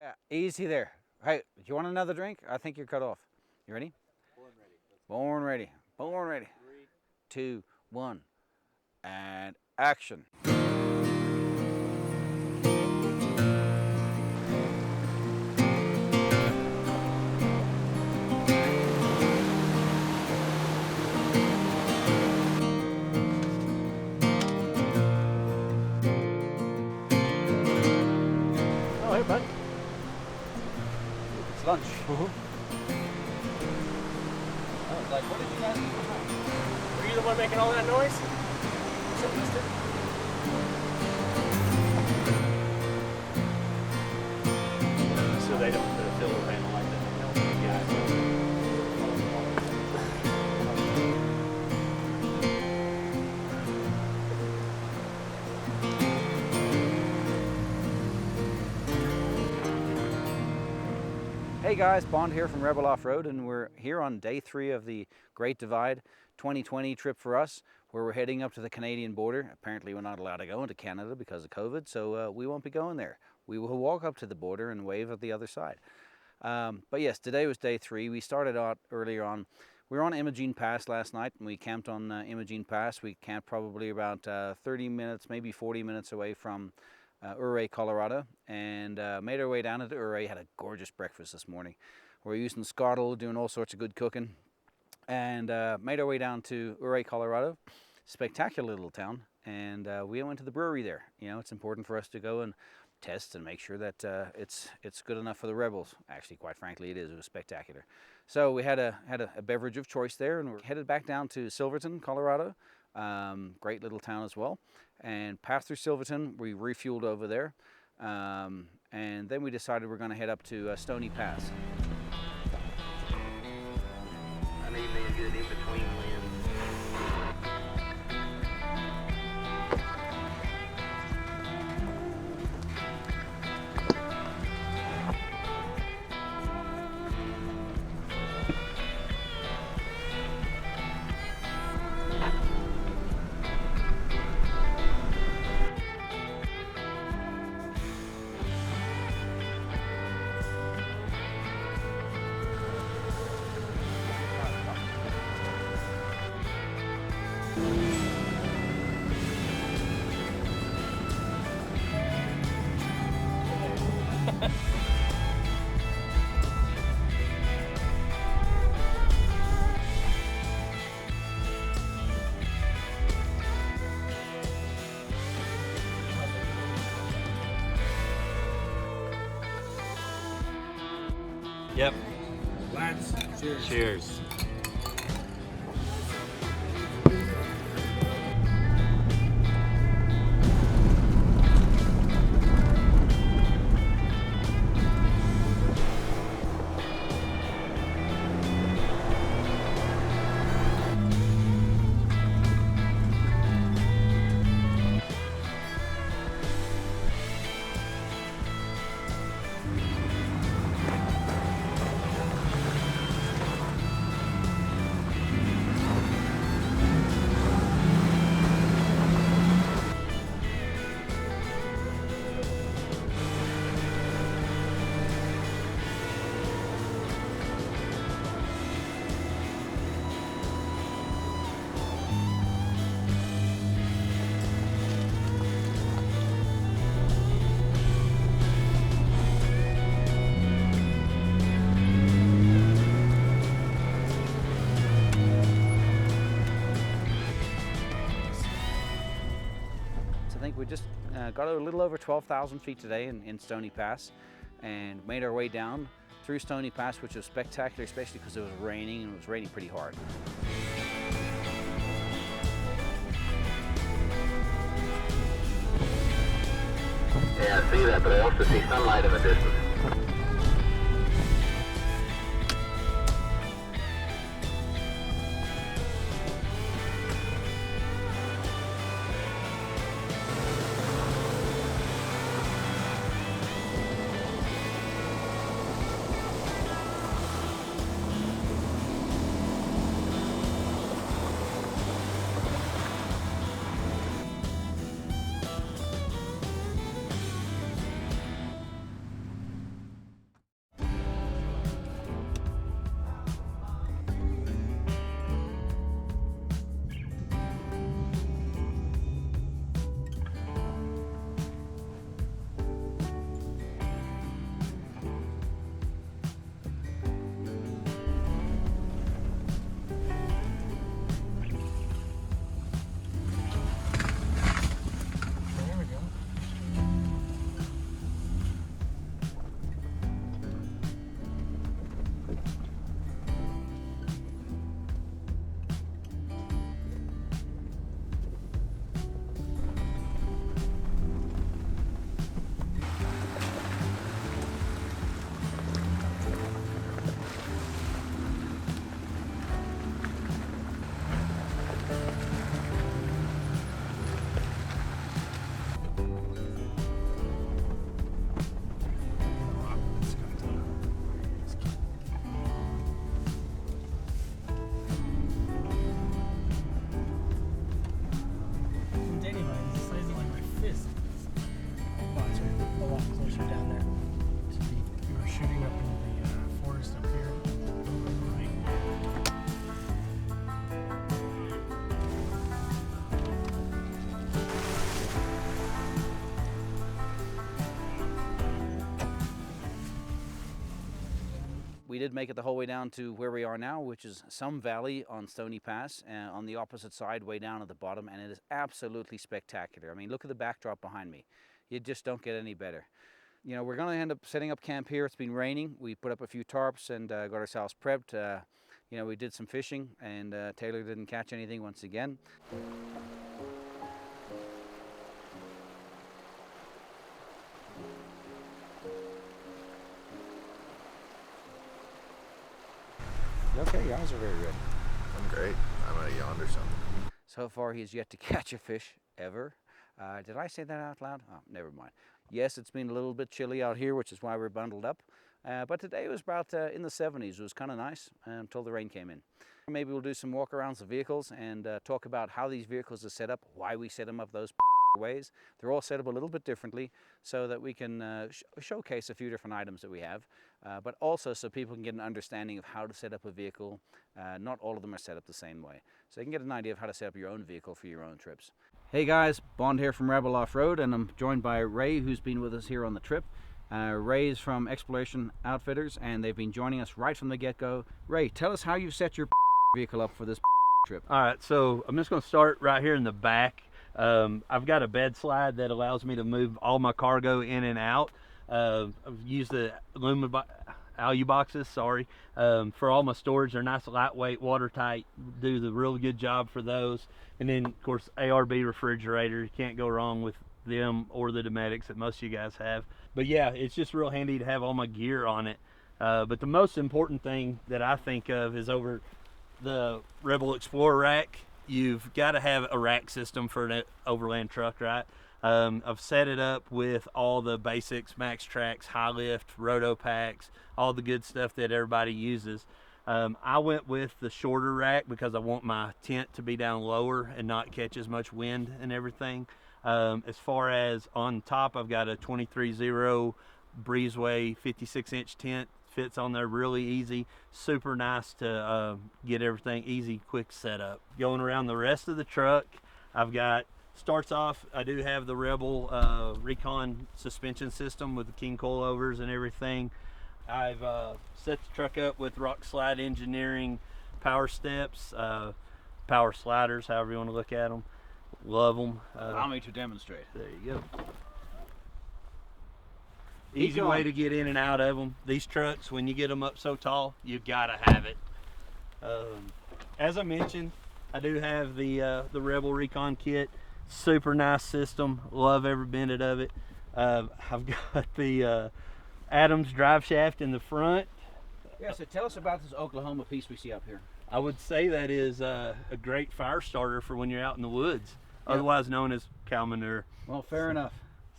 Yeah, easy there. Hey, do you want another drink? I think you're cut off. You ready? Born ready. Born ready. Born ready. 3, 2, 1, and action. Oh, hey, bud. It's lunch. I was like, what did you guys do? Were you the one making all that noise? Was it listed? So they don't put a filler panel like that. Hey guys, Bond here from Rebel Off-Road, and we're here on day 3 of the Great Divide 2020 trip for us, where we're heading up to the Canadian border. Apparently we're not allowed to go into Canada because of COVID, so we won't be going there. We will walk up to the border and wave at the other side. But yes, today was day 3. We started out earlier on. We were on Imogene Pass last night, and we camped on Imogene Pass. We camped probably about 30 minutes, maybe 40 minutes away from Ouray, Colorado, and made our way down into Ouray. Had a gorgeous breakfast this morning. We're using Scottle, doing all sorts of good cooking, and made our way down to Ouray, Colorado. Spectacular little town, and we went to the brewery there. You know, it's important for us to go and test and make sure that it's good enough for the Rebels. Actually, quite frankly, it is. It was spectacular. So we had a beverage of choice there, and we're headed back down to Silverton, Colorado. Great little town as well, and passed through Silverton. We refueled over there, and then we decided we're going to head up to Stony Pass. I need me a good in-between lens. Yep. Lads, cheers. Cheers. I think we just got a little over 12,000 feet today in Stony Pass, and made our way down through Stony Pass, which was spectacular, especially because it was raining, and it was raining pretty hard. Yeah, I see that, but I also see sunlight in the distance. We did make it the whole way down to where we are now, which is some valley on Stony Pass, on the opposite side, way down at the bottom, and it is absolutely spectacular. I mean, look at the backdrop behind me. You just don't get any better. You know, we're going to end up setting up camp here. It's been raining. We put up a few tarps and got ourselves prepped. You know, we did some fishing, and Taylor didn't catch anything once again. Okay, your eyes are very red. I'm great. I'm gonna yawn or something. So far, he's yet to catch a fish, ever. Did I say that out loud? Oh, never mind. Yes, it's been a little bit chilly out here, which is why we're bundled up. But today was about in the 70s. It was kind of nice until the rain came in. Maybe we'll do some walk-arounds of vehicles and talk about how these vehicles are set up, why we set them up those ways. They're all set up a little bit differently so that we can showcase a few different items that we have, but also so people can get an understanding of how to set up a vehicle. Not all of them are set up the same way. So you can get an idea of how to set up your own vehicle for your own trips. Hey guys, Bond here from Rebel Off-Road, and I'm joined by Ray, who's been with us here on the trip. Ray is from Exploration Outfitters, and they've been joining us right from the get-go. Ray, tell us how you've set your vehicle up for this trip. All right, so I'm just going to start right here in the back. I've got a bed slide that allows me to move all my cargo in and out. I've used the alu boxes, for all my storage. They're nice, lightweight, watertight, do the real good job for those. And then, of course, ARB refrigerator. You can't go wrong with them or the Dometics that most of you guys have. But yeah, it's just real handy to have all my gear on it. But the most important thing that I think of is over the Rebel Explorer rack. You've got to have a rack system for an overland truck, right? I've set it up with all the basics, Max Tracks, HiLiTES, Rotopax, all the good stuff that everybody uses. I went with the shorter rack because I want my tent to be down lower and not catch as much wind and everything. As far as on top, I've got a 23-0 Breezeway 56-inch tent. Fits on there really easy, super nice to get everything easy, quick setup. Going around the rest of the truck, I've got, starts off, I do have the Rebel Recon suspension system with the King coilovers and everything. I've set the truck up with Rock Slide Engineering power steps, power sliders, however you want to look at them. Love them. Allow me to demonstrate. There you go. Easy way to get in and out of them. These trucks, when you get them up so tall, you gotta have it. As I mentioned, I do have the Rebel Recon kit. Super nice system. Love every minute of it. I've got the Adams drive shaft in the front. Yeah, so tell us about this Oklahoma piece we see up here. I would say that is a great fire starter for when you're out in the woods, otherwise known as cow manure. Well, fair enough.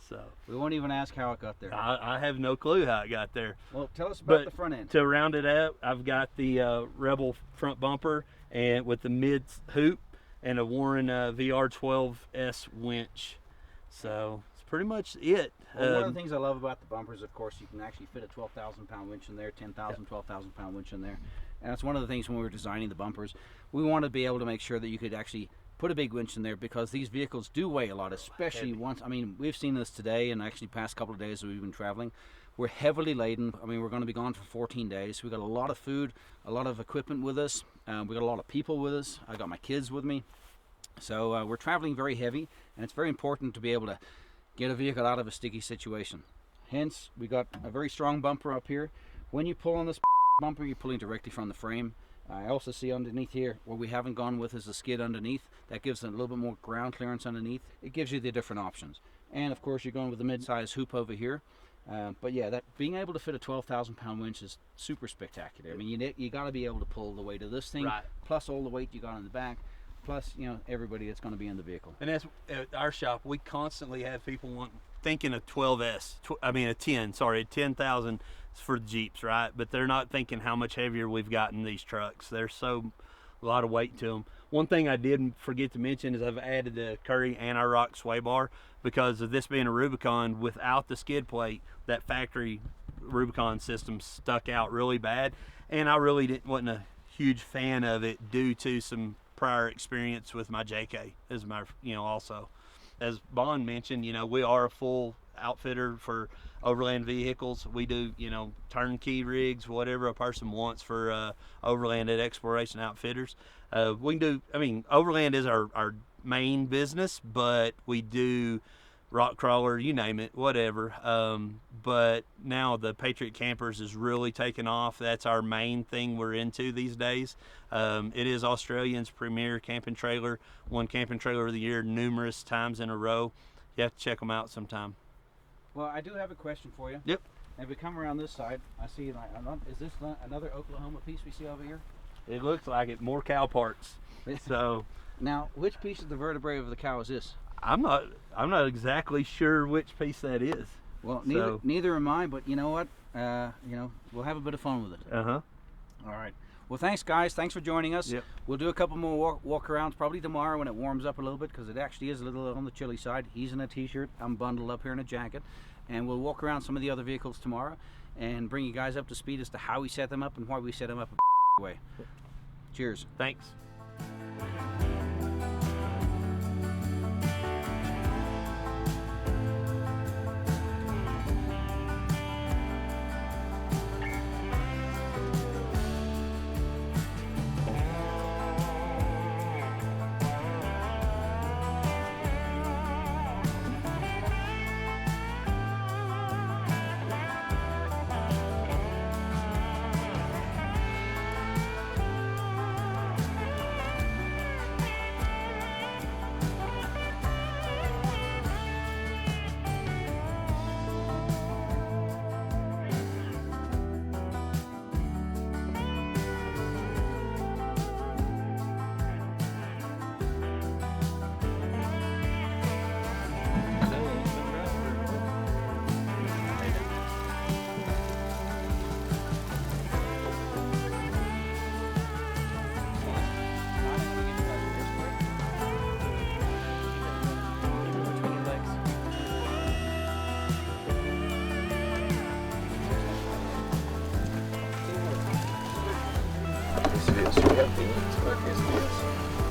So we won't even ask how it got there. I have no clue how it got there. Well, tell us about the front end. To round it out, I've got the Rebel front bumper and with the mid hoop and a Warren VR12S winch. So it's pretty much it. Well, one of the things I love about the bumpers, of course, you can actually fit a 12,000 pound winch in there, 10,000, 12,000 pound winch in there. And that's one of the things when we were designing the bumpers. We wanted to be able to make sure that you could actually put a big winch in there because these vehicles do weigh a lot, especially once, I mean, we've seen this today and actually past couple of days that we've been traveling. We're heavily laden. I mean, we're going to be gone for 14 days. We've got a lot of food, a lot of equipment with us. We've got a lot of people with us. I got my kids with me. So we're traveling very heavy, and it's very important to be able to get a vehicle out of a sticky situation. Hence, we got a very strong bumper up here. When you pull on this bumper, you're pulling directly from the frame. I also see underneath here, what we haven't gone with is a skid underneath. That gives it a little bit more ground clearance underneath. It gives you the different options. And of course, you're going with the mid-size hoop over here. But yeah, that being able to fit a 12,000 pound winch is super spectacular. I mean, you got to be able to pull the weight of this thing, right, plus all the weight you got in the back, plus, you know, everybody that's going to be in the vehicle. And that's at our shop, we constantly have people thinking a 12S, a 10, sorry, 10,000 for the Jeeps, right? But they're not thinking how much heavier we've gotten these trucks. There's a lot of weight to them. One thing I did forget to mention is I've added the Currie anti-rock sway bar because of this being a Rubicon without the skid plate. That factory Rubicon system stuck out really bad, and I really wasn't a huge fan of it due to some prior experience with my JK as my, also. As Bond mentioned, we are a full outfitter for overland vehicles. We do, you know, turnkey rigs, whatever a person wants for overland at Exploration Outfitters. We can do, I mean, overland is our main business, but we do rock crawler, you name it, whatever. But now the Patriot Campers is really taking off. That's our main thing we're into these days. It is Australia's premier camping trailer, won camping trailer of the year numerous times in a row. You have to check them out sometime. Well, I do have a question for you. Yep. If we come around this side, I see, like, is this another Oklahoma piece we see over here? It looks like it, more cow parts. So now, which piece of the vertebrae of the cow is this? I'm not exactly sure which piece that is. Well, So- neither am I, but you know what? You know, we'll have a bit of fun with it. Uh-huh. All right. Well, thanks, guys. Thanks for joining us. Yep. We'll do a couple more walk-arounds probably tomorrow when it warms up a little bit, because it actually is a little on the chilly side. He's in a t-shirt. I'm bundled up here in a jacket. And we'll walk around some of the other vehicles tomorrow and bring you guys up to speed as to how we set them up and why we set them up a way. Cheers. Thanks.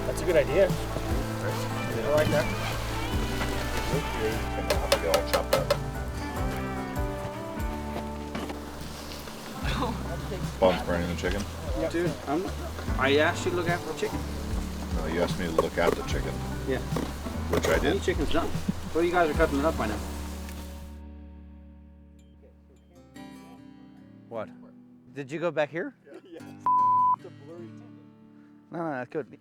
That's a good idea. I like that. They all chopped up. Bob's burning the chicken. Dude, I asked you to look after the chicken. No, you asked me to look at the chicken, Yeah. which I Any did. chicken's done. Well, you guys are cutting it up by now. What? Did you go back here? Yeah. No, that's good.